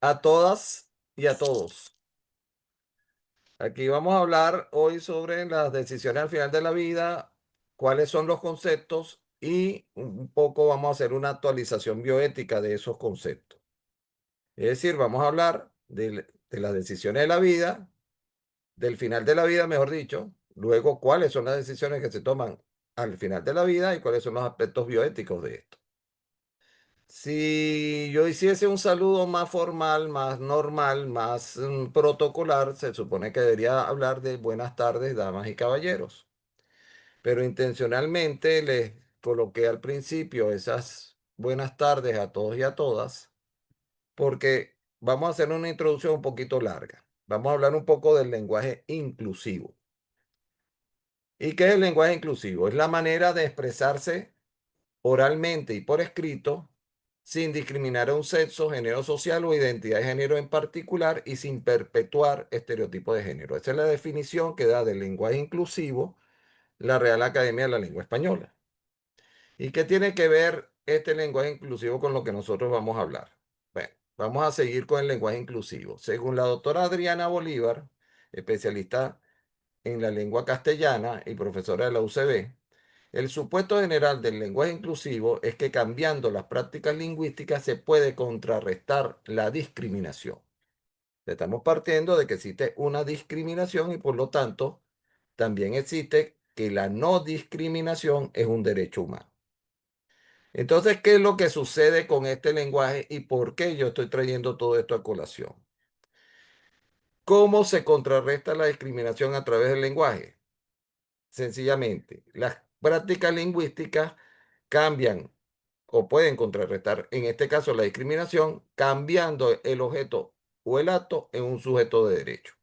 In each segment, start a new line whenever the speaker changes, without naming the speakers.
A todas y a todos. Aquí vamos a hablar hoy sobre las decisiones al final de la vida, cuáles son los conceptos y un poco vamos a hacer una actualización bioética de esos conceptos. Es decir, vamos a hablar de las decisiones de la vida, del final de la vida, mejor dicho, luego cuáles son las decisiones que se toman al final de la vida y cuáles son los aspectos bioéticos de esto. Si yo hiciese un saludo más formal, más normal, más protocolar, se supone que debería hablar de buenas tardes, damas y caballeros. Pero intencionalmente les coloqué al principio esas buenas tardes a todos y a todas, porque vamos a hacer una introducción un poquito larga. Vamos a hablar un poco del lenguaje inclusivo. ¿Y qué es el lenguaje inclusivo? Es la manera de expresarse oralmente y por escrito, sin discriminar a un sexo, género social o identidad de género en particular y sin perpetuar estereotipos de género. Esa es la definición que da del lenguaje inclusivo la Real Academia de la Lengua Española. ¿Y qué tiene que ver este lenguaje inclusivo con lo que nosotros vamos a hablar? Bueno, vamos a seguir con el lenguaje inclusivo. Según la doctora Adriana Bolívar, especialista en la lengua castellana y profesora de la UCB, el supuesto general del lenguaje inclusivo es que cambiando las prácticas lingüísticas se puede contrarrestar la discriminación. Estamos partiendo de que existe una discriminación y por lo tanto también existe que la no discriminación es un derecho humano. Entonces, ¿qué es lo que sucede con este lenguaje y por qué yo estoy trayendo todo esto a colación? ¿Cómo se contrarresta la discriminación a través del lenguaje? Sencillamente, las prácticas lingüísticas cambian o pueden contrarrestar, en este caso, la discriminación, cambiando el objeto o el acto en un sujeto de derecho.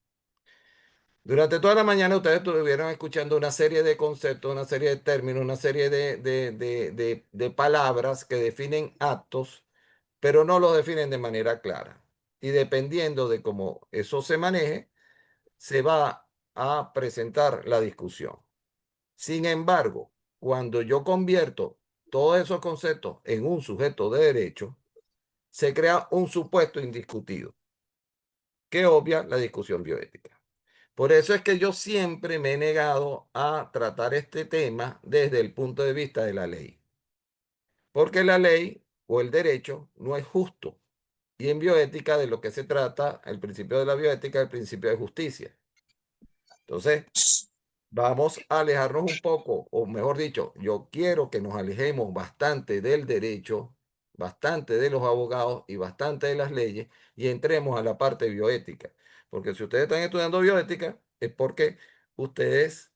Durante toda la mañana ustedes estuvieron escuchando una serie de conceptos, una serie de términos, una serie de palabras que definen actos, pero no los definen de manera clara. Y dependiendo de cómo eso se maneje, se va a presentar la discusión. Sin embargo, cuando yo convierto todos esos conceptos en un sujeto de derecho, se crea un supuesto indiscutido que obvia la discusión bioética. Por eso es que yo siempre me he negado a tratar este tema desde el punto de vista de la ley, porque la ley o el derecho no es justo. Y en bioética de lo que se trata, el principio de la bioética es el principio de justicia. Entonces, vamos a alejarnos un poco, o mejor dicho, yo quiero que nos alejemos bastante del derecho, bastante de los abogados y bastante de las leyes y entremos a la parte bioética. Porque si ustedes están estudiando bioética, es porque ustedes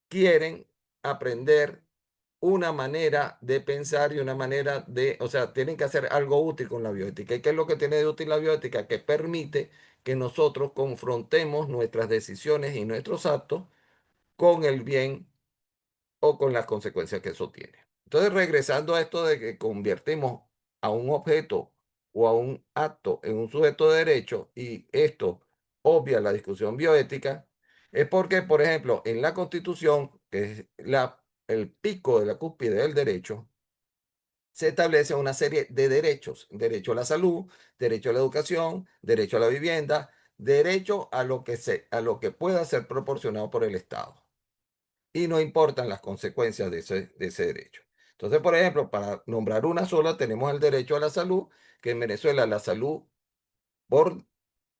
quieren aprender una manera de pensar y una manera de, o sea, tienen que hacer algo útil con la bioética. ¿Y qué es lo que tiene de útil la bioética? Que permite que nosotros confrontemos nuestras decisiones y nuestros actos con el bien o con las consecuencias que eso tiene. Entonces, regresando a esto de que convertimos a un objeto o a un acto en un sujeto de derecho y esto obvia la discusión bioética, es porque, por ejemplo, en la Constitución, que es el pico de la cúspide del derecho, se establece una serie de derechos: derecho a la salud, derecho a la educación, derecho a la vivienda, derecho a lo que pueda ser proporcionado por el Estado y no importan las consecuencias de ese derecho. Entonces, por ejemplo, para nombrar una sola, tenemos el derecho a la salud, que en Venezuela la salud por,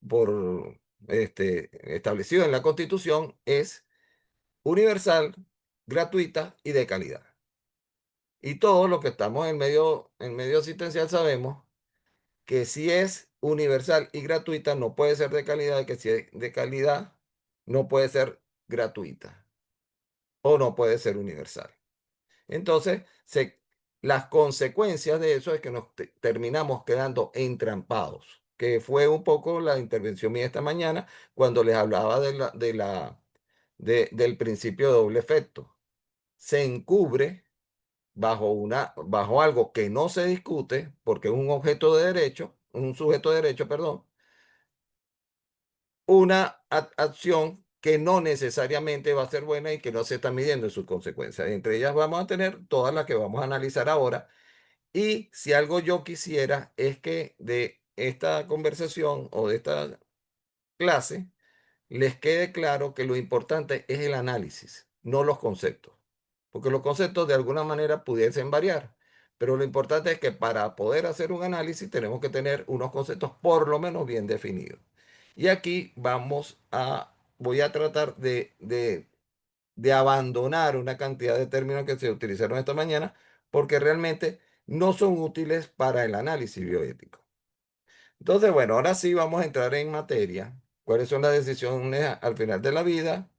por establecido en la Constitución es universal, gratuita y de calidad. Y todos los que estamos en medio asistencial sabemos que si es universal y gratuita no puede ser de calidad y que si es de calidad no puede ser gratuita o no puede ser universal. Entonces, las consecuencias de eso es que nos terminamos quedando entrampados, que fue un poco la intervención mía esta mañana cuando les hablaba del principio de doble efecto. Se encubre bajo algo que no se discute, porque es un objeto de derecho, un sujeto de derecho, perdón, una acción que no necesariamente va a ser buena y que no se está midiendo en sus consecuencias. Entre ellas vamos a tener todas las que vamos a analizar ahora. Y si algo yo quisiera es que de esta conversación o de esta clase les quede claro que lo importante es el análisis, no los conceptos. Porque los conceptos de alguna manera pudiesen variar, pero lo importante es que para poder hacer un análisis tenemos que tener unos conceptos por lo menos bien definidos. Y aquí voy a tratar de abandonar una cantidad de términos que se utilizaron esta mañana porque realmente no son útiles para el análisis bioético. Entonces, bueno, ahora sí vamos a entrar en materia. ¿Cuáles son las decisiones al final de la vida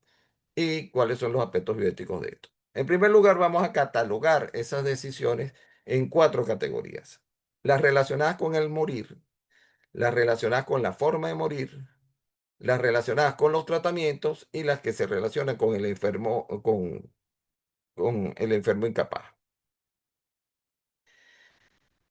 y cuáles son los aspectos bioéticos de esto? En primer lugar, vamos a catalogar esas decisiones en cuatro categorías. Las relacionadas con el morir, las relacionadas con la forma de morir, las relacionadas con los tratamientos y las que se relacionan con el enfermo, con el enfermo incapaz.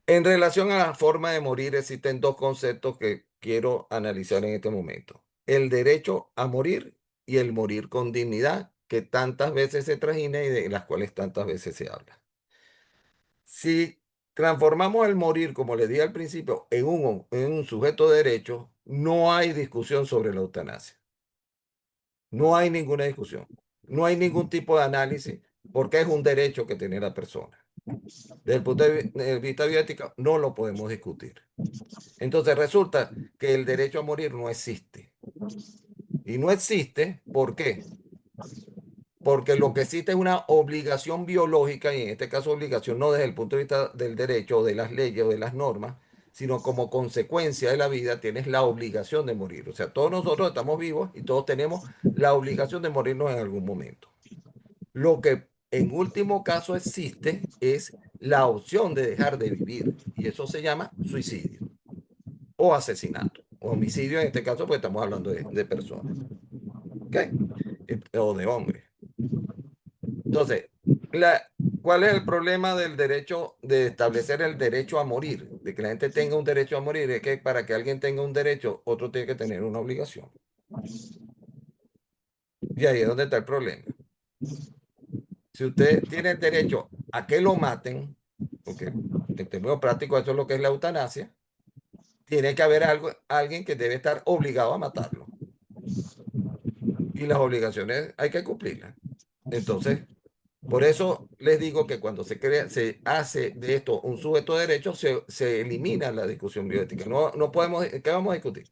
En relación a la forma de morir, existen dos conceptos que quiero analizar en este momento. El derecho a morir y el morir con dignidad, que tantas veces se trajina y de las cuales tantas veces se habla. Si transformamos el morir, como le dije al principio, en un sujeto de derecho, no hay discusión sobre la eutanasia. No hay ninguna discusión. No hay ningún tipo de análisis porque es un derecho que tiene la persona. Desde el punto de vista bioético, no lo podemos discutir. Entonces resulta que el derecho a morir no existe. Y no existe, ¿por qué? Porque lo que existe es una obligación biológica, y en este caso obligación no desde el punto de vista del derecho o de las leyes o de las normas, sino como consecuencia de la vida tienes la obligación de morir. O sea, todos nosotros estamos vivos y todos tenemos la obligación de morirnos en algún momento. Lo que en último caso existe es la opción de dejar de vivir, y eso se llama suicidio o asesinato, o homicidio en este caso, pues estamos hablando de personas, ¿ok? O de hombres. Entonces, la, ¿cuál es el problema del derecho, de establecer el derecho a morir? De que la gente tenga un derecho a morir, es que para que alguien tenga un derecho, otro tiene que tener una obligación. Y ahí es donde está el problema. Si usted tiene el derecho a que lo maten, porque en términos prácticos eso es lo que es la eutanasia, tiene que haber alguien que debe estar obligado a matarlo. Y las obligaciones hay que cumplirlas. Entonces, por eso les digo que cuando se hace de esto un sujeto de derecho, se elimina la discusión bioética. No podemos, ¿qué vamos a discutir?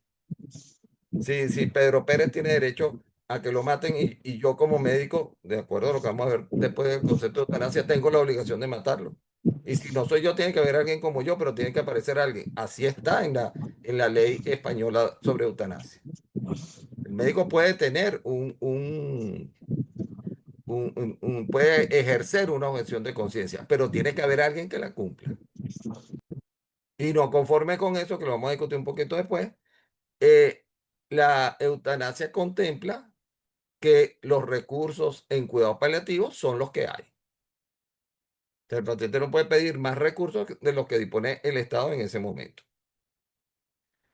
Si Pedro Pérez tiene derecho a que lo maten y yo como médico, de acuerdo a lo que vamos a ver después del concepto de eutanasia, tengo la obligación de matarlo. Y si no soy yo, tiene que haber alguien como yo, pero tiene que aparecer alguien. Así está en la ley española sobre eutanasia. El médico puede tener puede ejercer una objeción de conciencia, pero tiene que haber alguien que la cumpla. Y no conforme con eso, que lo vamos a discutir un poquito después, eh, la eutanasia contempla que los recursos en cuidados paliativos son los que hay. O sea, el paciente no puede pedir más recursos de los que dispone el Estado en ese momento.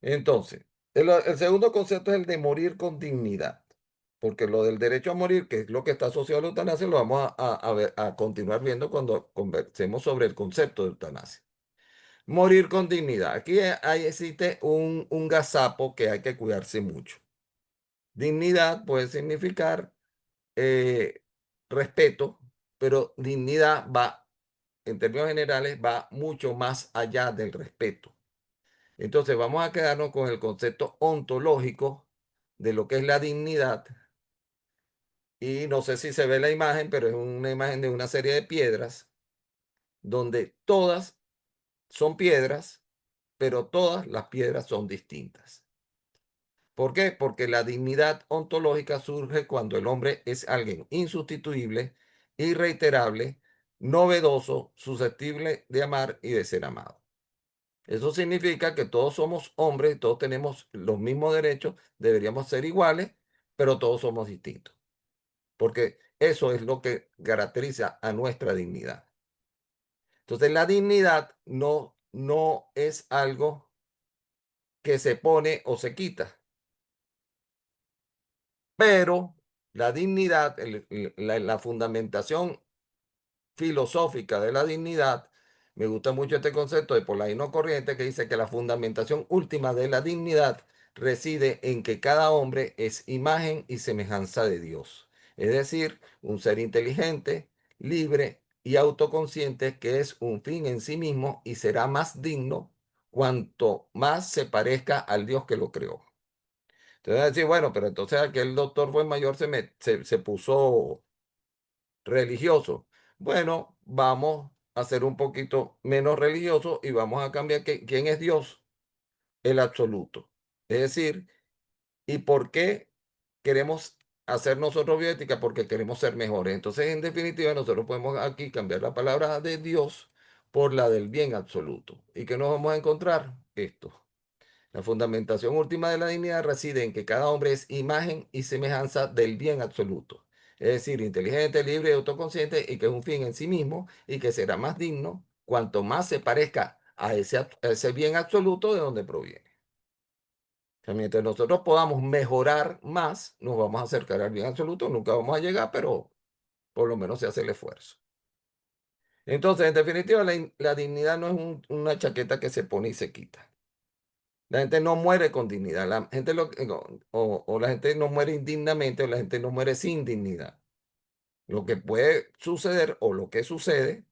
Entonces, el segundo concepto es el de morir con dignidad, porque lo del derecho a morir, que es lo que está asociado a la eutanasia, lo vamos a continuar viendo cuando conversemos sobre el concepto de eutanasia. Morir con dignidad. Aquí existe un gazapo que hay que cuidarse mucho. Dignidad puede significar eh, respeto, pero dignidad va, en términos generales, va mucho más allá del respeto. Entonces vamos a quedarnos con el concepto ontológico de lo que es la dignidad. Y no sé si se ve la imagen, pero es una imagen de una serie de piedras donde todas son piedras, pero todas las piedras son distintas. ¿Por qué? Porque la dignidad ontológica surge cuando el hombre es alguien insustituible, irreiterable, novedoso, susceptible de amar y de ser amado. Eso significa que todos somos hombres, todos tenemos los mismos derechos, deberíamos ser iguales, pero todos somos distintos, porque eso es lo que caracteriza a nuestra dignidad. Entonces, la dignidad no es algo que se pone o se quita, pero la dignidad, la fundamentación filosófica de la dignidad me gusta mucho este concepto de Polaino Corriente que dice que la fundamentación última de la dignidad reside en que cada hombre es imagen y semejanza de Dios. Es decir, un ser inteligente, libre y autoconsciente que es un fin en sí mismo y será más digno cuanto más se parezca al Dios que lo creó. Entonces, decir, bueno, pero entonces aquel doctor fue mayor, se puso religioso. Bueno, vamos a ser un poquito menos religioso y vamos a cambiar quién es Dios, el absoluto. Es decir, ¿y por qué queremos hacer nosotros bioética? Porque queremos ser mejores. Entonces, en definitiva, nosotros podemos aquí cambiar la palabra de Dios por la del bien absoluto. ¿Y qué nos vamos a encontrar? Esto. La fundamentación última de la dignidad reside en que cada hombre es imagen y semejanza del bien absoluto, es decir, inteligente, libre y autoconsciente, y que es un fin en sí mismo y que será más digno cuanto más se parezca a ese bien absoluto de donde proviene. O sea, mientras nosotros podamos mejorar más, nos vamos a acercar al bien absoluto, nunca vamos a llegar, pero por lo menos se hace el esfuerzo. Entonces, en definitiva, la dignidad no es una chaqueta que se pone y se quita. La gente no muere con dignidad. La gente o la gente no muere indignamente o la gente no muere sin dignidad. Lo que puede suceder o lo que sucede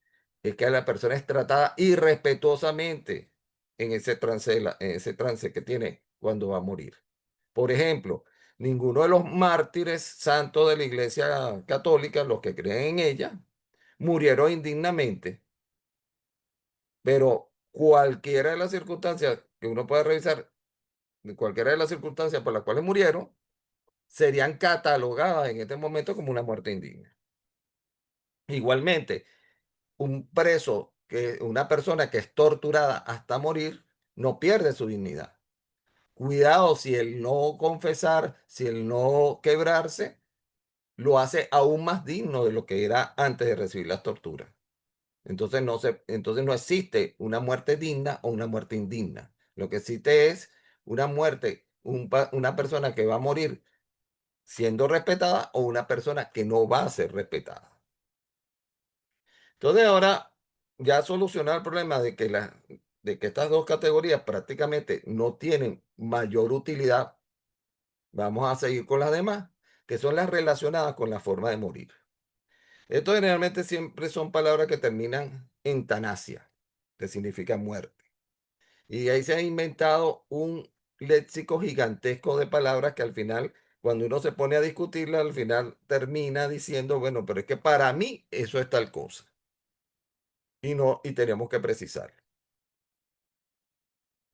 es que la persona es tratada irrespetuosamente en ese trance, en ese trance que tiene cuando va a morir. Por ejemplo, ninguno de los mártires santos de la Iglesia Católica, los que creen en ella, murieron indignamente, pero cualquiera de las circunstancias que uno pueda revisar, de cualquiera de las circunstancias por las cuales murieron, serían catalogadas en este momento como una muerte indigna. Igualmente, un preso, una persona que es torturada hasta morir, no pierde su dignidad. Cuidado si el no confesar, si el no quebrarse, lo hace aún más digno de lo que era antes de recibir las torturas. Entonces no existe una muerte digna o una muerte indigna. Lo que existe es una muerte, una persona que va a morir siendo respetada o una persona que no va a ser respetada. Entonces ahora ya solucionar el problema de que estas dos categorías prácticamente no tienen mayor utilidad, vamos a seguir con las demás, que son las relacionadas con la forma de morir. Esto generalmente siempre son palabras que terminan en tanasia, que significa muerte. Y ahí se ha inventado un léxico gigantesco de palabras que al final, cuando uno se pone a discutirla, al final termina diciendo, bueno, pero es que para mí eso es tal cosa. Y no, y tenemos que precisar.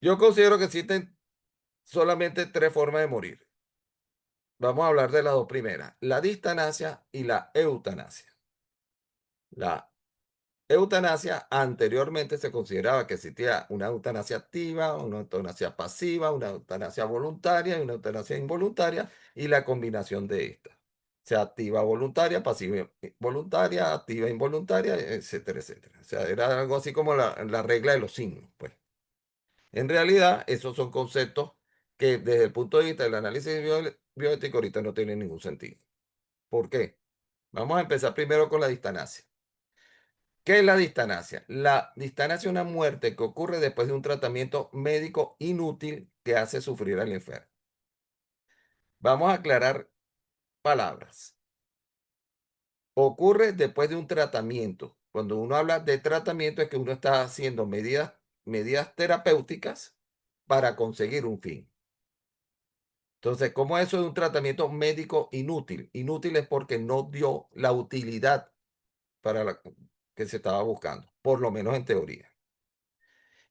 Yo considero que existen solamente tres formas de morir. Vamos a hablar de las dos primeras, la distanasia y la eutanasia. La eutanasia, anteriormente se consideraba que existía una eutanasia activa, una eutanasia pasiva, una eutanasia voluntaria y una eutanasia involuntaria y la combinación de estas. O sea, activa voluntaria, pasiva voluntaria, activa involuntaria, etcétera, etcétera. O sea, era algo así como la regla de los signos, pues. En realidad, esos son conceptos que desde el punto de vista del análisis bioético ahorita no tienen ningún sentido. ¿Por qué? Vamos a empezar primero con la distanasia. ¿Qué es la distanasia? La distanasia es una muerte que ocurre después de un tratamiento médico inútil que hace sufrir al enfermo. Vamos a aclarar palabras. Ocurre después de un tratamiento. Cuando uno habla de tratamiento es que uno está haciendo medidas terapéuticas para conseguir un fin. Entonces, ¿cómo eso es un tratamiento médico inútil? Inútil es porque no dio la utilidad para la que se estaba buscando, por lo menos en teoría.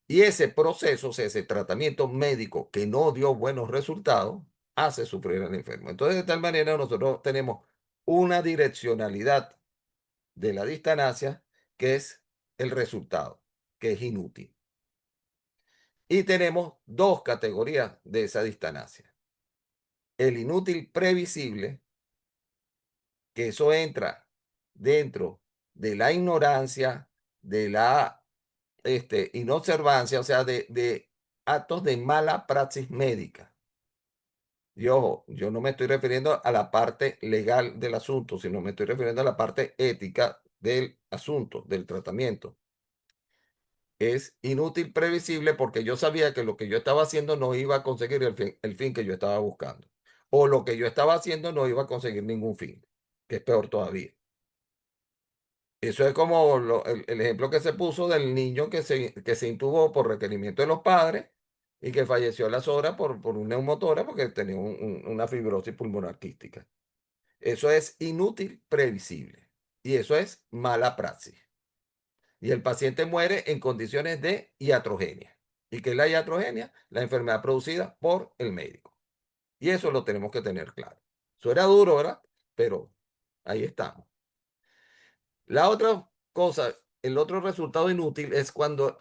Y ese proceso, o sea, ese tratamiento médico que no dio buenos resultados, hace sufrir al enfermo. Entonces, de tal manera, nosotros tenemos una direccionalidad de la distanasia que es el resultado, que es inútil. Y tenemos dos categorías de esa distanasia. El inútil previsible, que eso entra dentro de la ignorancia, de la inobservancia, o sea, de actos de mala praxis médica. Y ojo, yo no me estoy refiriendo a la parte legal del asunto, sino me estoy refiriendo a la parte ética del asunto, del tratamiento. es inútil, previsible, porque yo sabía que lo que yo estaba haciendo no iba a conseguir el fin que yo estaba buscando. O lo que yo estaba haciendo no iba a conseguir ningún fin, que es peor todavía. Eso es como el ejemplo que se puso del niño que se intubó por requerimiento de los padres y que falleció a las horas por un neumotórax porque tenía una fibrosis pulmonar quística. Eso es inútil, previsible. Y eso es mala praxis. Y el paciente muere en condiciones de iatrogenia. ¿Y qué es la iatrogenia? La enfermedad producida por el médico. Y eso lo tenemos que tener claro. Eso era duro, ¿verdad? Pero ahí estamos. La otra cosa, el otro resultado inútil es cuando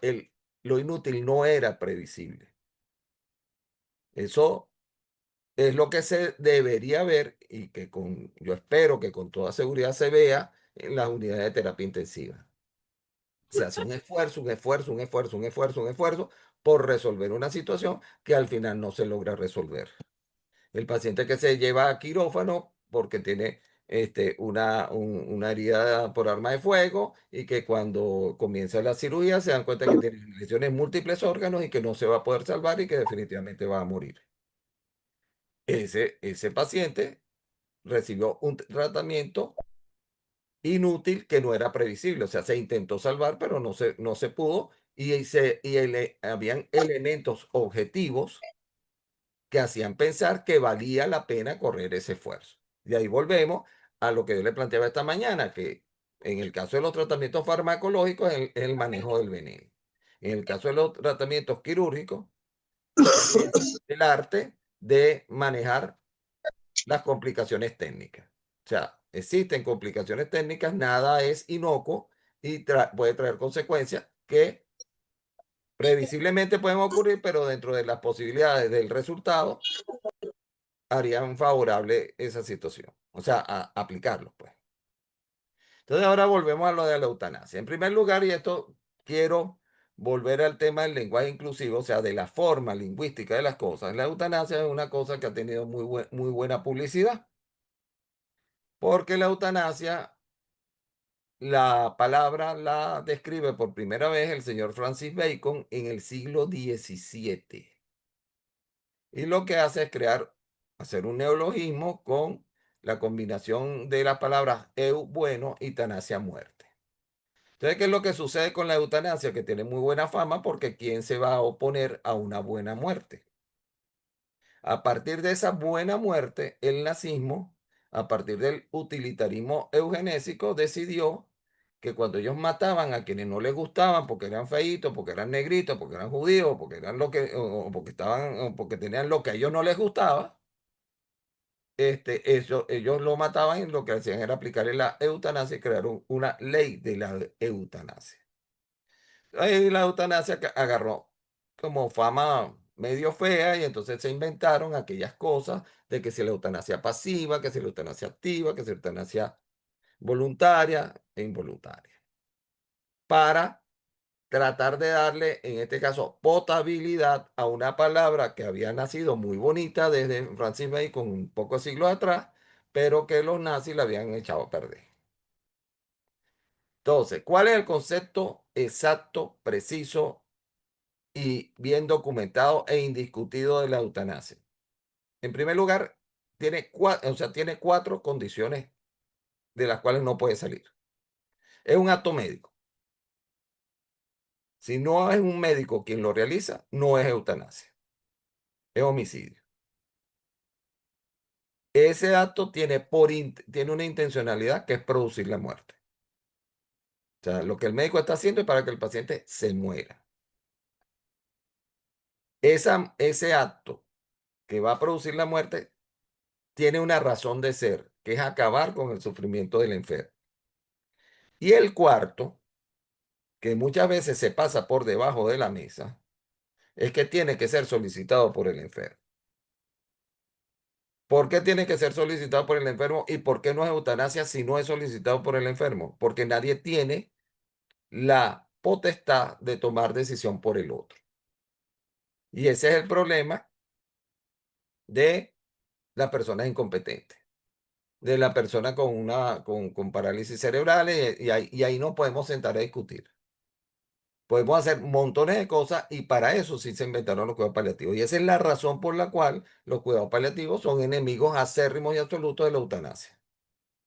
lo inútil no era previsible. Eso es lo que se debería ver y que yo espero que con toda seguridad se vea en las unidades de terapia intensiva. Se hace un esfuerzo, un esfuerzo, un esfuerzo, un esfuerzo, un esfuerzo por resolver una situación que al final no se logra resolver. El paciente que se lleva a quirófano porque tiene una herida por arma de fuego y que cuando comienza la cirugía se dan cuenta que tiene lesiones en múltiples órganos y que no se va a poder salvar y que definitivamente va a morir. Ese paciente recibió un tratamiento inútil que no era previsible. O sea, se intentó salvar, pero no se pudo habían elementos objetivos que hacían pensar que valía la pena correr ese esfuerzo. Y ahí volvemos a lo que yo le planteaba esta mañana, que en el caso de los tratamientos farmacológicos es el manejo del veneno. En el caso de los tratamientos quirúrgicos es el arte de manejar las complicaciones técnicas. O sea, existen complicaciones técnicas, nada es inocuo y puede traer consecuencias que previsiblemente pueden ocurrir, pero dentro de las posibilidades del resultado harían favorable esa situación. O sea, aplicarlo, pues. Entonces ahora volvemos a lo de la eutanasia. En primer lugar, y esto quiero volver al tema del lenguaje inclusivo, o sea, de la forma lingüística de las cosas. La eutanasia es una cosa que ha tenido muy buena publicidad, porque la eutanasia, la palabra la describe por primera vez el señor Francis Bacon en el siglo XVII. Y lo que hace es hacer un neologismo con la combinación de las palabras eu, bueno, y tanasia, muerte. Entonces, ¿qué es lo que sucede con la eutanasia? Que tiene muy buena fama porque ¿quién se va a oponer a una buena muerte? A partir de esa buena muerte, el nazismo, a partir del utilitarismo eugenésico, decidió que cuando ellos mataban a quienes no les gustaban porque eran feitos, porque eran negritos, porque eran judíos, porque eran o porque estaban, o porque tenían lo que a ellos no les gustaba, ellos lo mataban y lo que hacían era aplicarle la eutanasia y crearon una ley de la eutanasia. Ahí la eutanasia agarró como fama medio fea y entonces se inventaron aquellas cosas de que si la eutanasia pasiva, que si la eutanasia activa, que si la eutanasia voluntaria e involuntaria, para tratar de darle, en este caso, potabilidad a una palabra que había nacido muy bonita desde Francis Bacon un pocos siglos atrás, pero que los nazis la habían echado a perder. Entonces, ¿cuál es el concepto exacto, preciso y bien documentado e indiscutido de la eutanasia? En primer lugar, tiene cuatro condiciones de las cuales no puede salir. Es un acto médico. Si no es un médico quien lo realiza, no es eutanasia, es homicidio. Ese acto tiene una intencionalidad que es producir la muerte. O sea, lo que el médico está haciendo es para que el paciente se muera. Ese acto que va a producir la muerte tiene una razón de ser, que es acabar con el sufrimiento del enfermo. Y el cuarto, que muchas veces se pasa por debajo de la mesa, es que tiene que ser solicitado por el enfermo. ¿Por qué tiene que ser solicitado por el enfermo y por qué no es eutanasia si no es solicitado por el enfermo? Porque nadie tiene la potestad de tomar decisión por el otro. Y ese es el problema de las personas incompetentes, de la persona con parálisis cerebral y ahí no podemos sentar a discutir. Podemos hacer montones de cosas y para eso sí se inventaron los cuidados paliativos. Y esa es la razón por la cual los cuidados paliativos son enemigos acérrimos y absolutos de la eutanasia.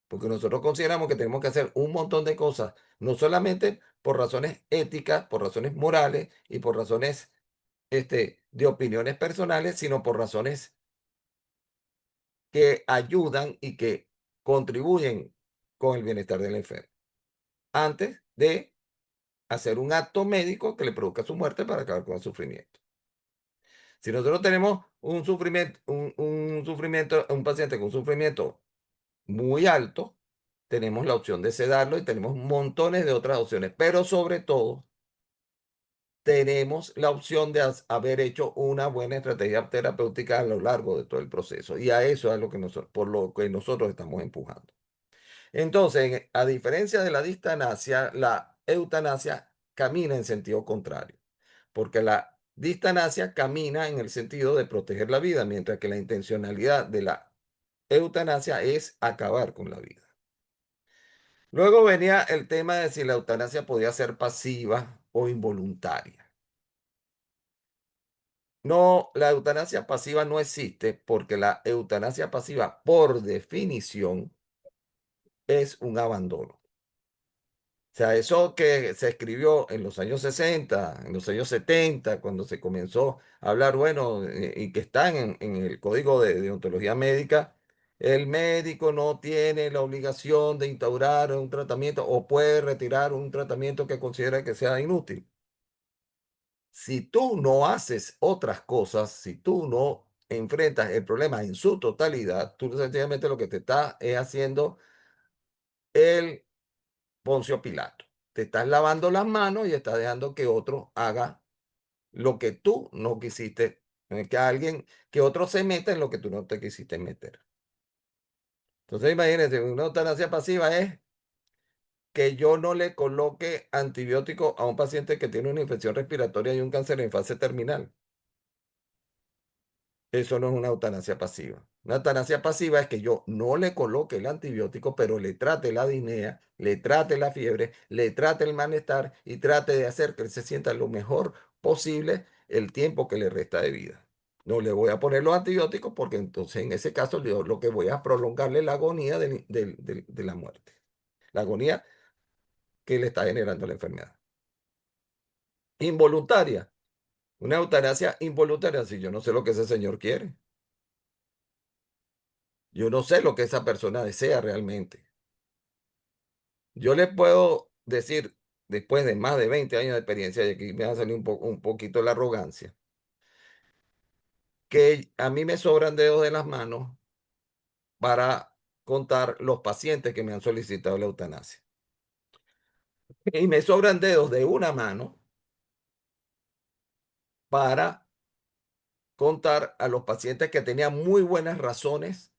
Porque nosotros consideramos que tenemos que hacer un montón de cosas, no solamente por razones éticas, por razones morales y por razones de opiniones personales, sino por razones que ayudan y que contribuyen con el bienestar del enfermo, antes de hacer un acto médico que le produzca su muerte para acabar con el sufrimiento. Si nosotros tenemos un paciente con un sufrimiento muy alto, tenemos la opción de sedarlo y tenemos montones de otras opciones, pero sobre todo tenemos la opción de haber hecho una buena estrategia terapéutica a lo largo de todo el proceso. Y a eso es lo que por lo que nosotros estamos empujando. Entonces, a diferencia de la distanasia, la eutanasia camina en sentido contrario, porque la distanasia camina en el sentido de proteger la vida, mientras que la intencionalidad de la eutanasia es acabar con la vida. Luego venía el tema de si la eutanasia podía ser pasiva o involuntaria. No, la eutanasia pasiva no existe porque la eutanasia pasiva, por definición, es un abandono. O sea, eso que se escribió en los años 60, en los años 70, cuando se comenzó a hablar, bueno, y que están en el Código de Deontología Médica, el médico no tiene la obligación de instaurar un tratamiento o puede retirar un tratamiento que considera que sea inútil. Si tú no haces otras cosas, si tú no enfrentas el problema en su totalidad, tú sencillamente lo que te está haciendo el Poncio Pilato. Te estás lavando las manos y estás dejando que otro haga lo que tú no quisiste, que otro se meta en lo que tú no te quisiste meter. Entonces, imagínense, una eutanasia pasiva es que yo no le coloque antibiótico a un paciente que tiene una infección respiratoria y un cáncer en fase terminal. Eso no es una eutanasia pasiva. Una eutanasia pasiva es que yo no le coloque el antibiótico, pero le trate la disnea, le trate la fiebre, le trate el malestar y trate de hacer que él se sienta lo mejor posible el tiempo que le resta de vida. No le voy a poner los antibióticos porque entonces en ese caso yo lo que voy a prolongarle la agonía de la muerte. La agonía que le está generando la enfermedad. Involuntaria. Una eutanasia involuntaria. Si yo no sé lo que ese señor quiere. Yo no sé lo que esa persona desea realmente. Yo le puedo decir, después de más de 20 años de experiencia, y aquí me va a salir un poquito la arrogancia, que a mí me sobran dedos de las manos para contar los pacientes que me han solicitado la eutanasia. Y me sobran dedos de una mano para contar a los pacientes que tenían muy buenas razones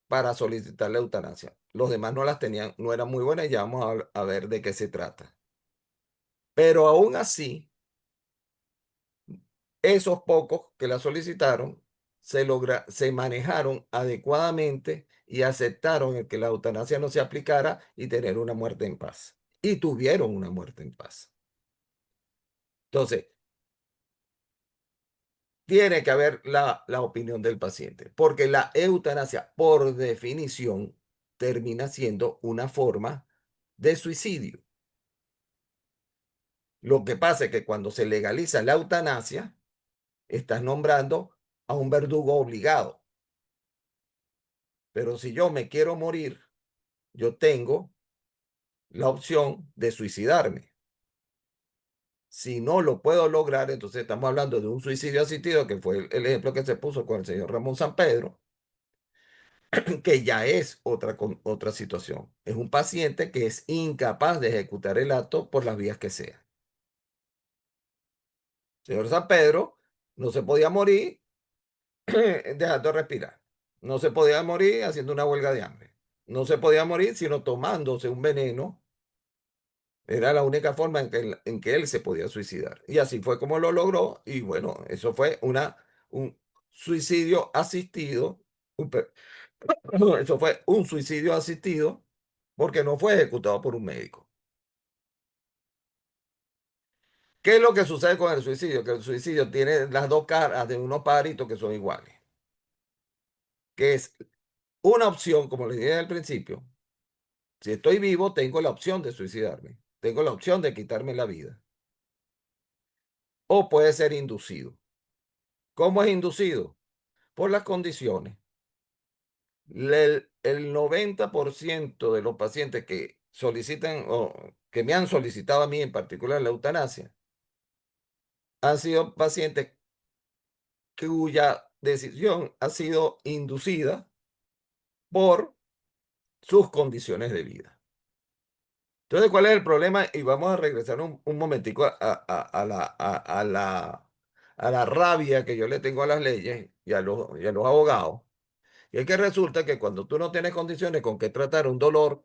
para solicitar la eutanasia. Los demás no las tenían, no eran muy buenas, y ya vamos a ver de qué se trata. Pero aún así, esos pocos que la solicitaron se manejaron adecuadamente y aceptaron el que la eutanasia no se aplicara y tener una muerte en paz. Y tuvieron una muerte en paz. Entonces, tiene que haber la opinión del paciente, porque la eutanasia, por definición, termina siendo una forma de suicidio. Lo que pasa es que cuando se legaliza la eutanasia, estás nombrando a un verdugo obligado. Pero si yo me quiero morir, yo tengo la opción de suicidarme. Si no lo puedo lograr, entonces estamos hablando de un suicidio asistido, que fue el ejemplo que se puso con el señor Ramón San Pedro, que ya es otra situación. Es un paciente que es incapaz de ejecutar el acto por las vías que sea. Señor San Pedro no se podía morir dejando de respirar. No se podía morir haciendo una huelga de hambre. No se podía morir sino tomándose un veneno. Era la única forma en que él se podía suicidar. Y así fue como lo logró. Y bueno, eso fue un suicidio asistido. Eso fue un suicidio asistido porque no fue ejecutado por un médico. ¿Qué es lo que sucede con el suicidio? Que el suicidio tiene las dos caras de unos pajaritos que son iguales, que es una opción, como les dije al principio. Si estoy vivo, tengo la opción de suicidarme, tengo la opción de quitarme la vida, o puede ser inducido. ¿Cómo es inducido? Por las condiciones. El 90% de los pacientes que solicitan o que me han solicitado a mí en particular la eutanasia han sido pacientes cuya decisión ha sido inducida por sus condiciones de vida. Entonces, ¿cuál es el problema? Y vamos a regresar un momentico a la rabia que yo le tengo a las leyes y a los abogados. Y es que resulta que cuando tú no tienes condiciones con que tratar un dolor,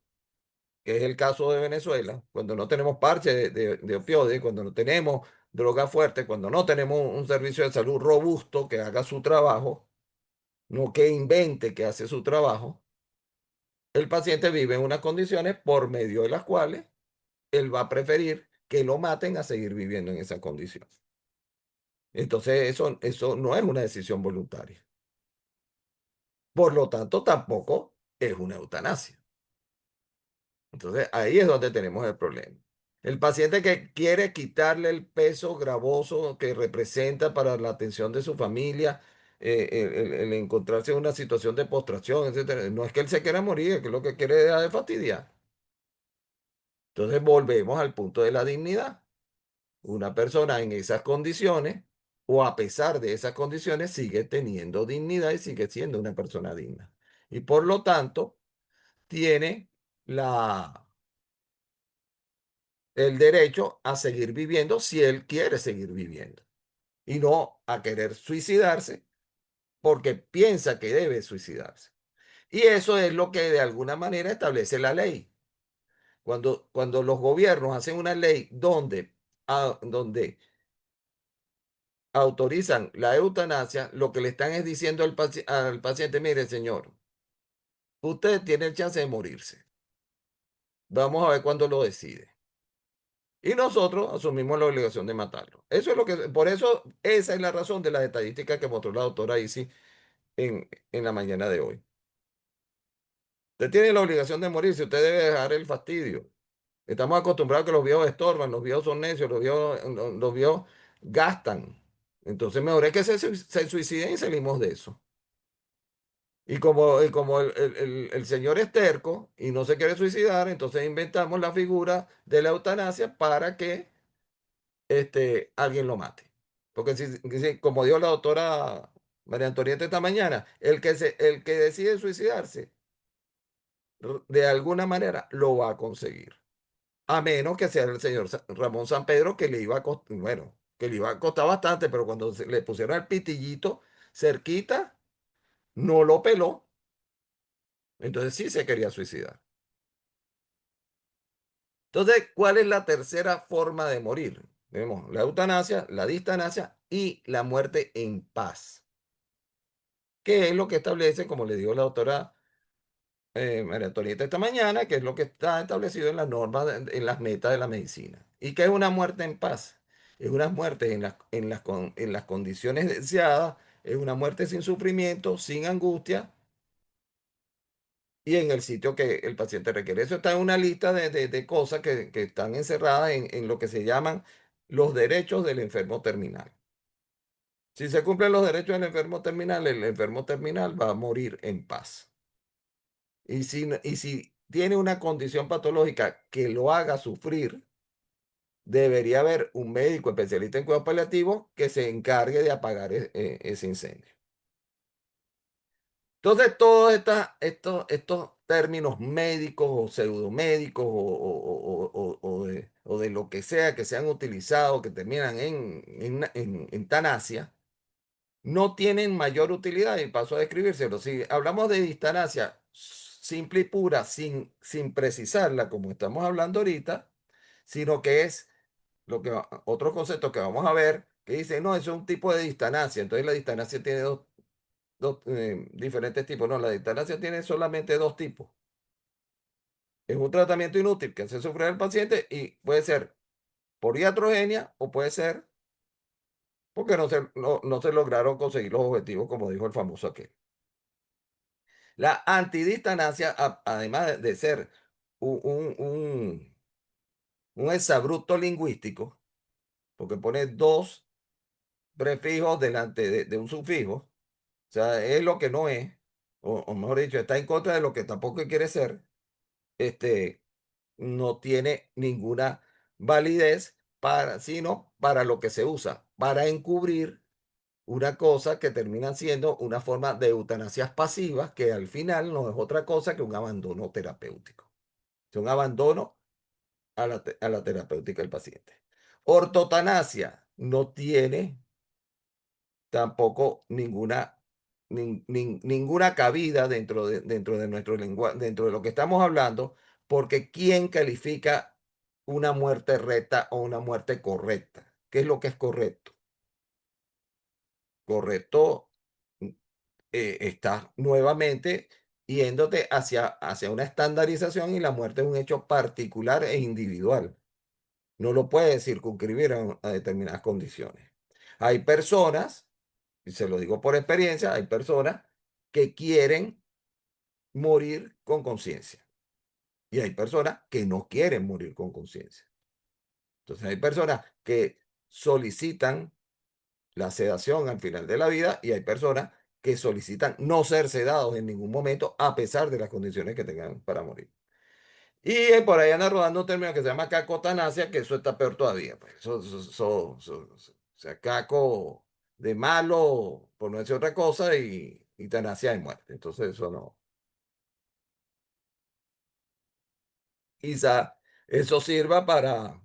que es el caso de Venezuela, cuando no tenemos parche de opioides, cuando no tenemos droga fuerte, cuando no tenemos un servicio de salud robusto que haga su trabajo, no que invente que hace su trabajo, el paciente vive en unas condiciones por medio de las cuales él va a preferir que lo maten a seguir viviendo en esa condición. Entonces, eso no es una decisión voluntaria. Por lo tanto, tampoco es una eutanasia. Entonces, ahí es donde tenemos el problema. El paciente que quiere quitarle el peso gravoso que representa para la atención de su familia, el encontrarse en una situación de postración, etcétera. No es que él se quiera morir, es que lo que quiere es dejar de fastidiar. Entonces volvemos al punto de la dignidad. Una persona en esas condiciones, o a pesar de esas condiciones, sigue teniendo dignidad y sigue siendo una persona digna. Y por lo tanto, tiene la, el derecho a seguir viviendo si él quiere seguir viviendo y no a querer suicidarse porque piensa que debe suicidarse. Y eso es lo que de alguna manera establece la ley. Cuando los gobiernos hacen una ley donde autorizan la eutanasia, lo que le están es diciendo al paciente, mire, señor, usted tiene el chance de morirse. Vamos a ver cuándo lo decide. Y nosotros asumimos la obligación de matarlo. Eso es lo que, por eso, esa es la razón de las estadísticas que mostró la doctora Isi en la mañana de hoy. Usted tiene la obligación de morirse, usted debe dejar el fastidio. Estamos acostumbrados a que los viejos estorban, los viejos son necios, los viejos gastan. Entonces, mejor es que se suiciden y salimos de eso. Y como el señor es terco y no se quiere suicidar, entonces inventamos la figura de la eutanasia para que alguien lo mate. Porque como dijo la doctora María Antonieta esta mañana, el que decide suicidarse, de alguna manera lo va a conseguir. A menos que sea el señor Ramón San Pedro que le iba a costar, bueno, que le iba a costar bastante, pero cuando le pusieron el pitillito cerquita, no lo peló. Entonces sí se quería suicidar. Entonces, ¿cuál es la tercera forma de morir? Tenemos la eutanasia, la distanasia y la muerte en paz, que es lo que establece, como le dijo la doctora María Antonieta esta mañana, que es lo que está establecido en las normas, en las metas de la medicina. ¿Y qué es una muerte en paz? Es una muerte en las condiciones deseadas, es una muerte sin sufrimiento, sin angustia y en el sitio que el paciente requiere. Eso está en una lista de cosas que están encerradas en lo que se llaman los derechos del enfermo terminal. Si se cumplen los derechos del enfermo terminal, el enfermo terminal va a morir en paz. Y si tiene una condición patológica que lo haga sufrir, debería haber un médico especialista en cuidados paliativos que se encargue de apagar ese incendio. Entonces, todos estos términos médicos o pseudomédicos o de lo que sea que se han utilizado, que terminan en tanasia, no tienen mayor utilidad y paso a describírselo. Si hablamos de distanasia simple y pura, sin precisarla como estamos hablando ahorita, sino que es otro concepto que vamos a ver, que dice, no, eso es un tipo de distanasia. Entonces la distanasia tiene dos diferentes tipos. No, la distanasia tiene solamente dos tipos. Es un tratamiento inútil que hace sufrir al paciente y puede ser por iatrogenia o puede ser porque no se lograron conseguir los objetivos, como dijo el famoso aquel. La antidistanasia, además de ser un, un, un, un exabrupto lingüístico, porque pone dos prefijos delante de un sufijo, o sea, es lo que no es, o mejor dicho, está en contra de lo que tampoco quiere ser, este, no tiene ninguna validez sino para lo que se usa, para encubrir una cosa que termina siendo una forma de eutanasias pasivas que al final no es otra cosa que un abandono terapéutico. Es un abandono a la terapéutica del paciente. Ortotanasia no tiene tampoco ninguna cabida dentro de nuestro lenguaje, dentro de lo que estamos hablando, porque ¿quién califica una muerte recta o una muerte correcta? ¿Qué es lo que es correcto? Correcto, estás nuevamente yéndote hacia una estandarización y la muerte es un hecho particular e individual. No lo puedes circunscribir a determinadas condiciones. Hay personas, y se lo digo por experiencia, hay personas que quieren morir con conciencia y hay personas que no quieren morir con conciencia. Entonces hay personas que solicitan la sedación al final de la vida y hay personas que solicitan no ser sedados en ningún momento a pesar de las condiciones que tengan para morir. Y por ahí anda rodando un término que se llama cacotanasia, que eso está peor todavía. Pues. O sea, caco de malo, por no decir otra cosa, y tanasia de muerte. Entonces eso no. Quizá eso sirva para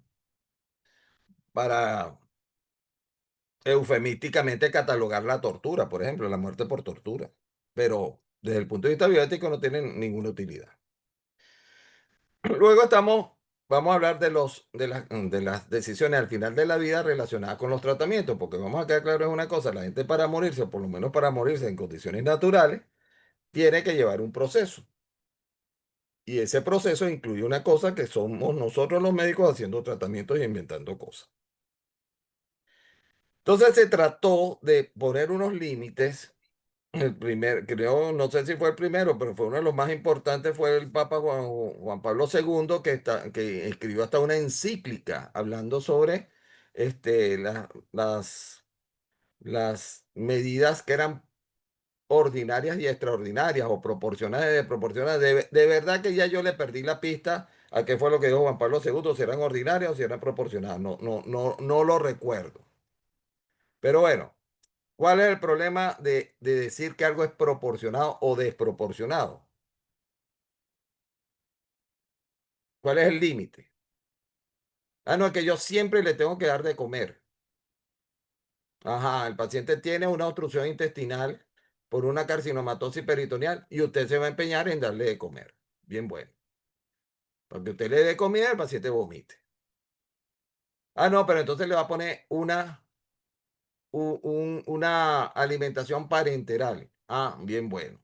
eufemísticamente catalogar la tortura, por ejemplo, la muerte por tortura. Pero desde el punto de vista bioético no tiene ninguna utilidad. Luego vamos a hablar de las decisiones al final de la vida relacionadas con los tratamientos, porque vamos a quedar claro en una cosa, la gente para morirse, o por lo menos para morirse en condiciones naturales, tiene que llevar un proceso. Y ese proceso incluye una cosa que somos nosotros los médicos haciendo tratamientos y inventando cosas. Entonces se trató de poner unos límites. El primer, creo, no sé si fue el primero, pero fue uno de los más importantes, fue el Papa Juan Pablo II, que escribió hasta una encíclica hablando sobre las medidas que eran ordinarias y extraordinarias, o proporcionales y desproporcionales. De verdad que ya yo le perdí la pista a qué fue lo que dijo Juan Pablo II, si eran ordinarias o si eran proporcionadas. No lo recuerdo. Pero bueno. ¿Cuál es el problema de decir que algo es proporcionado o desproporcionado? ¿Cuál es el límite? Ah, no, es que yo siempre le tengo que dar de comer. Ajá, el paciente tiene una obstrucción intestinal por una carcinomatosis peritoneal y usted se va a empeñar en darle de comer. Bien bueno. Para que usted le dé comida, el paciente vomite. Ah, no, pero entonces le va a poner una alimentación parenteral. Ah, bien bueno.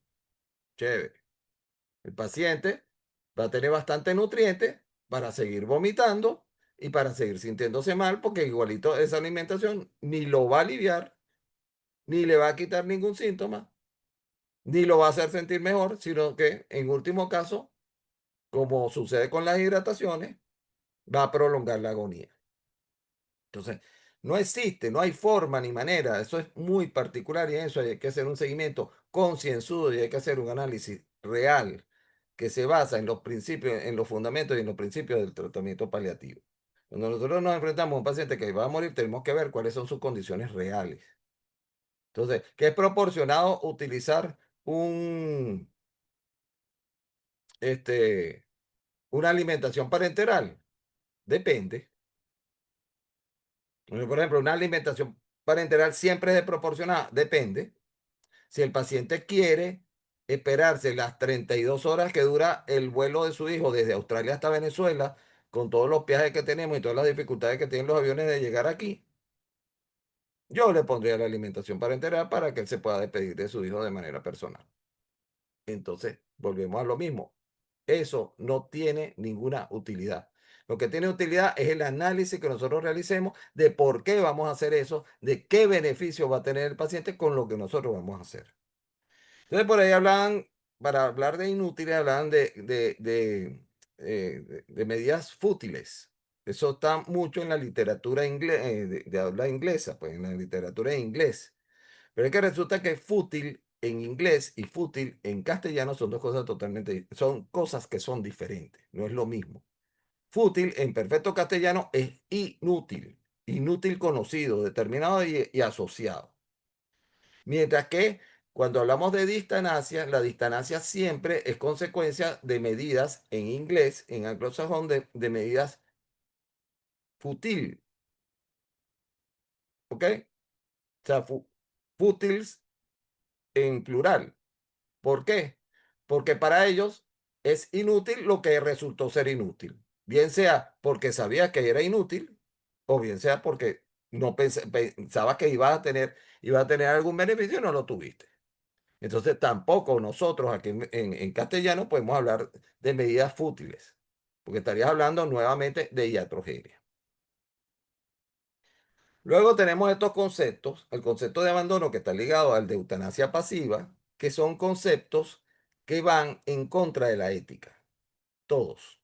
Chévere. El paciente va a tener bastante nutrientes para seguir vomitando y para seguir sintiéndose mal, porque igualito esa alimentación ni lo va a aliviar, ni le va a quitar ningún síntoma, ni lo va a hacer sentir mejor, sino que en último caso, como sucede con las hidrataciones, va a prolongar la agonía. Entonces, no existe, no hay forma ni manera, eso es muy particular y en eso hay que hacer un seguimiento concienzudo y hay que hacer un análisis real que se basa en los principios, en los fundamentos y en los principios del tratamiento paliativo. Cuando nosotros nos enfrentamos a un paciente que va a morir, tenemos que ver cuáles son sus condiciones reales. Entonces, ¿qué es proporcionado utilizar un, este, una alimentación parenteral? Depende. Por ejemplo, una alimentación parenteral siempre es desproporcionada. Depende. Si el paciente quiere esperarse las 32 horas que dura el vuelo de su hijo desde Australia hasta Venezuela, con todos los viajes que tenemos y todas las dificultades que tienen los aviones de llegar aquí, yo le pondría la alimentación parenteral para que él se pueda despedir de su hijo de manera personal. Entonces, volvemos a lo mismo. Eso no tiene ninguna utilidad. Lo que tiene utilidad es el análisis que nosotros realicemos de por qué vamos a hacer eso, de qué beneficio va a tener el paciente con lo que nosotros vamos a hacer. Entonces, por ahí hablaban, para hablar de inútiles, hablaban de medidas fútiles. Eso está mucho en la literatura de habla inglesa, pues en la literatura en inglés. Pero es que resulta que fútil en inglés y fútil en castellano son dos cosas totalmente, son cosas que son diferentes, no es lo mismo. Fútil en perfecto castellano es inútil, inútil conocido, determinado y asociado. Mientras que cuando hablamos de distanasia, la distanasia siempre es consecuencia de medidas en inglés, en anglosajón, de medidas fútil, ¿ok? O sea, fútils en plural. ¿Por qué? Porque para ellos es inútil lo que resultó ser inútil. Bien sea porque sabía que era inútil, o bien sea porque no pensaba que iba a tener algún beneficio y no lo tuviste. Entonces tampoco nosotros aquí en castellano podemos hablar de medidas fútiles, porque estarías hablando nuevamente de iatrogenia. Luego tenemos estos conceptos, el concepto de abandono que está ligado al de eutanasia pasiva, que son conceptos que van en contra de la ética. Todos.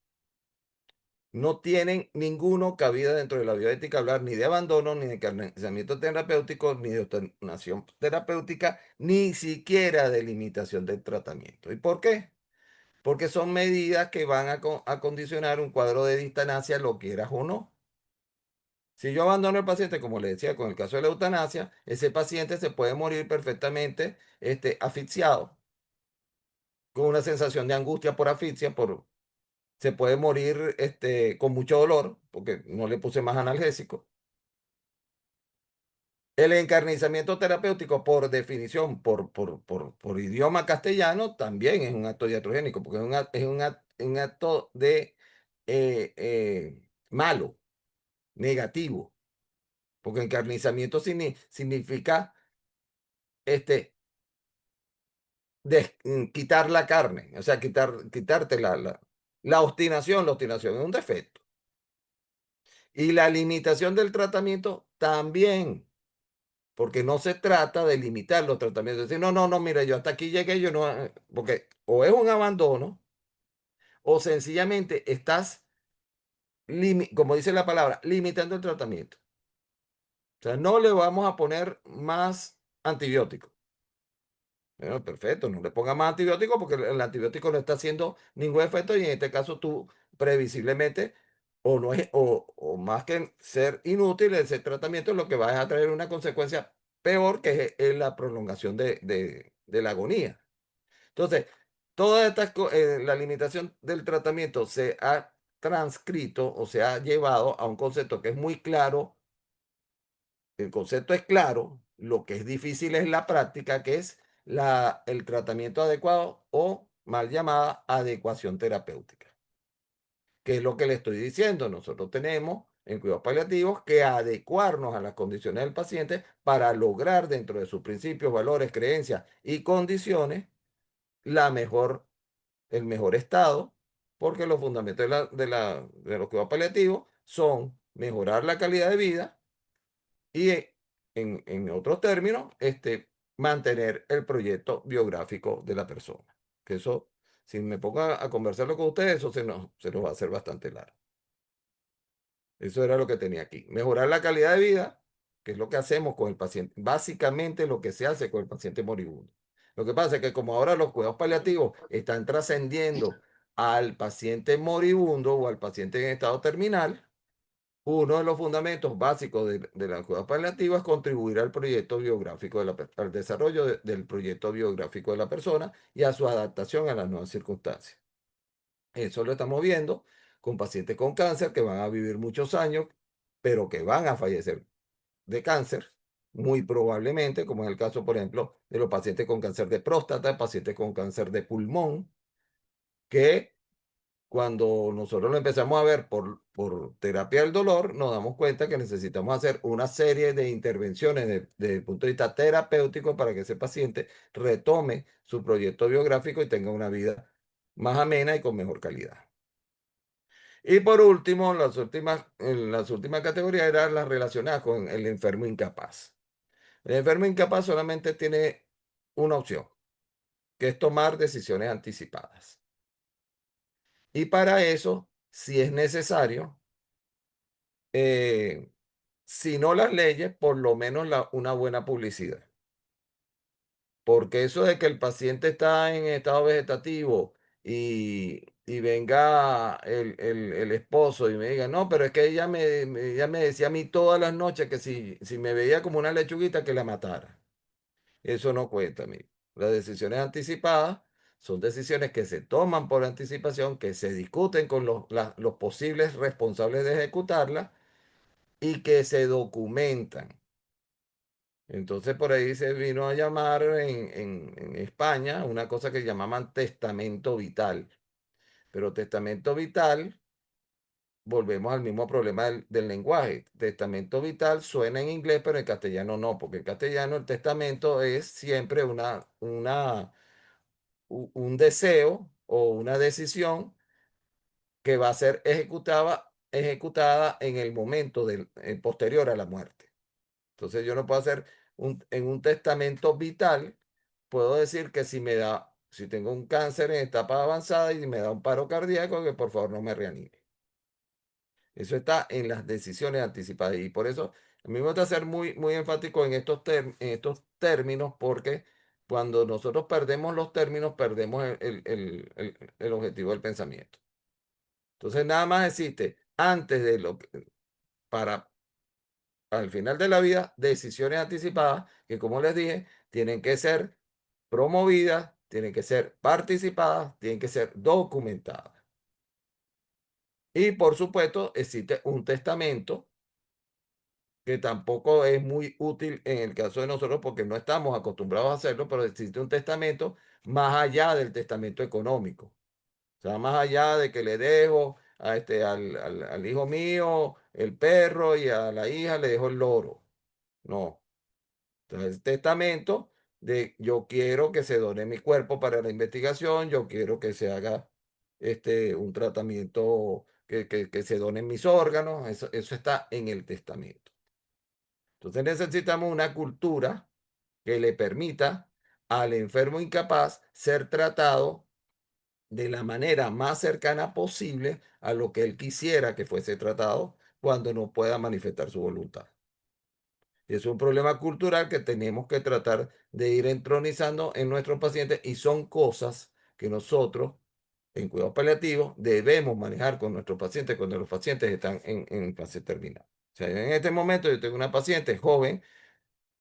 No tienen ninguno cabida dentro de la bioética hablar ni de abandono, ni de encarnizamiento terapéutico, ni de eutanasia terapéutica, ni siquiera de limitación del tratamiento. ¿Y por qué? Porque son medidas que van a condicionar un cuadro de distancia, lo quieras o no. Si yo abandono al paciente, como le decía, con el caso de la eutanasia, ese paciente se puede morir perfectamente asfixiado, con una sensación de angustia por asfixia, se puede morir con mucho dolor, porque no le puse más analgésico. El encarnizamiento terapéutico, por definición, por idioma castellano, también es un acto iatrogénico, porque un acto de malo, negativo, porque encarnizamiento significa este, quitar la carne, o sea, quitarte la obstinación es un defecto. Y la limitación del tratamiento también. Porque no se trata de limitar los tratamientos. Decir, no, no, no, mira, yo hasta aquí llegué, yo no, porque o es un abandono o sencillamente estás, como dice la palabra, limitando el tratamiento. O sea, no le vamos a poner más antibiótico. Bueno, perfecto, no le ponga más antibiótico porque el antibiótico no está haciendo ningún efecto y en este caso tú previsiblemente o no es o más que ser inútil ese tratamiento lo que va es a traer una consecuencia peor que es la prolongación de la agonía. Entonces, toda la limitación del tratamiento se ha transcrito o se ha llevado a un concepto que es muy claro. El concepto es claro, lo que es difícil es la práctica, que es el tratamiento adecuado o mal llamada adecuación terapéutica, que es lo que le estoy diciendo. Nosotros tenemos en cuidados paliativos que adecuarnos a las condiciones del paciente para lograr dentro de sus principios, valores, creencias y condiciones el mejor estado, porque los fundamentos de los cuidados paliativos son mejorar la calidad de vida y en otros términos, mantener el proyecto biográfico de la persona. Que eso, si me pongo a conversarlo con ustedes, eso se nos va a hacer bastante largo. Eso era lo que tenía aquí. Mejorar la calidad de vida, que es lo que hacemos con el paciente. Básicamente lo que se hace con el paciente moribundo. Lo que pasa es que como ahora los cuidados paliativos están trascendiendo al paciente moribundo o al paciente en estado terminal, uno de los fundamentos básicos de la cuidado paliativo es contribuir al proyecto biográfico al desarrollo del proyecto biográfico de la persona y a su adaptación a las nuevas circunstancias. Eso lo estamos viendo con pacientes con cáncer que van a vivir muchos años, pero que van a fallecer de cáncer, muy probablemente, como es el caso, por ejemplo, de los pacientes con cáncer de próstata, pacientes con cáncer de pulmón, que cuando nosotros lo empezamos a ver por terapia del dolor, nos damos cuenta que necesitamos hacer una serie de intervenciones desde el punto de vista terapéutico para que ese paciente retome su proyecto biográfico y tenga una vida más amena y con mejor calidad. Y por último, en las últimas categorías eran las relacionadas con el enfermo incapaz. El enfermo incapaz solamente tiene una opción, que es tomar decisiones anticipadas. Y para eso, si es necesario, eh, si no las leyes, por lo menos una buena publicidad. Porque eso de que el paciente está en estado vegetativo y venga el esposo y me diga, no, pero es que ella me decía a mí todas las noches que si me veía como una lechuguita que la matara. Eso no cuenta, amigo. Las decisiones anticipadas son decisiones que se toman por anticipación, que se discuten con los posibles responsables de ejecutarlas y que se documentan. Entonces por ahí se vino a llamar en España una cosa que llamaban testamento vital. Pero testamento vital, volvemos al mismo problema del lenguaje. Testamento vital suena en inglés, pero en castellano no, porque en castellano el testamento es siempre un deseo o una decisión que va a ser ejecutada en el momento posterior a la muerte. Entonces yo no puedo hacer en un testamento vital, puedo decir que si tengo un cáncer en etapa avanzada y me da un paro cardíaco, que por favor no me reanime. Eso está en las decisiones anticipadas y por eso a mí me gusta ser muy enfático en estos términos porque cuando nosotros perdemos los términos, perdemos el objetivo del pensamiento. Entonces nada más existe antes de para al final de la vida, decisiones anticipadas que, como les dije, tienen que ser promovidas, tienen que ser participadas, tienen que ser documentadas. Y por supuesto, existe un testamento que tampoco es muy útil en el caso de nosotros porque no estamos acostumbrados a hacerlo, pero existe un testamento más allá del testamento económico. O sea, más allá de que le dejo al hijo mío el perro y a la hija le dejo el loro. No. Entonces, testamento de yo quiero que se done mi cuerpo para la investigación, yo quiero que se haga un tratamiento, que se donen mis órganos, eso está en el testamento. Entonces necesitamos una cultura que le permita al enfermo incapaz ser tratado de la manera más cercana posible a lo que él quisiera que fuese tratado cuando no pueda manifestar su voluntad. Es un problema cultural que tenemos que tratar de ir entronizando en nuestros pacientes y son cosas que nosotros en cuidados paliativos debemos manejar con nuestros pacientes cuando los pacientes están en fase terminal. O sea, en este momento yo tengo una paciente joven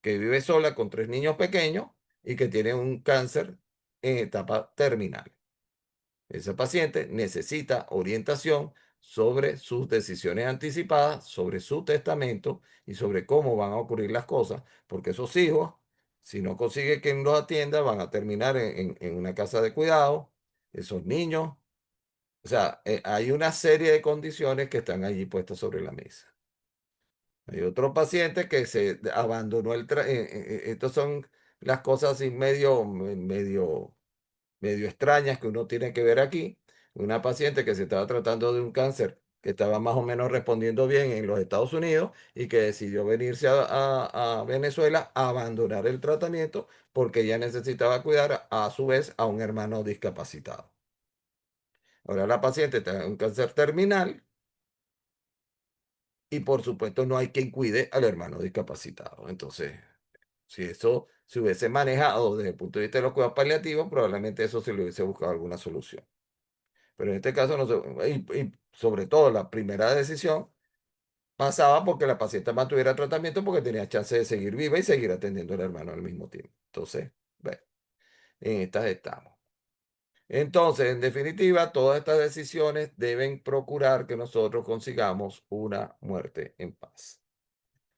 que vive sola con 3 niños pequeños y que tiene un cáncer en etapa terminal. Ese paciente necesita orientación sobre sus decisiones anticipadas, sobre su testamento y sobre cómo van a ocurrir las cosas, porque esos hijos, si no consigue quien los atienda, van a terminar en una casa de cuidado, esos niños. O sea, hay una serie de condiciones que están allí puestas sobre la mesa. Hay otro paciente que se abandonó estos son las cosas así medio extrañas que uno tiene que ver aquí. Una paciente que se estaba tratando de un cáncer que estaba más o menos respondiendo bien en los Estados Unidos y que decidió venirse a Venezuela a abandonar el tratamiento porque ella necesitaba cuidar a su vez a un hermano discapacitado. Ahora la paciente tiene un cáncer terminal y por supuesto no hay quien cuide al hermano discapacitado. Entonces, si eso se hubiese manejado desde el punto de vista de los cuidados paliativos, probablemente eso se le hubiese buscado alguna solución. Pero en este caso, no se, y sobre todo la primera decisión pasaba porque la paciente mantuviera tratamiento porque tenía chance de seguir viva y seguir atendiendo al hermano al mismo tiempo. Entonces, bueno, en estas estamos. Entonces, en definitiva, todas estas decisiones deben procurar que nosotros consigamos una muerte en paz.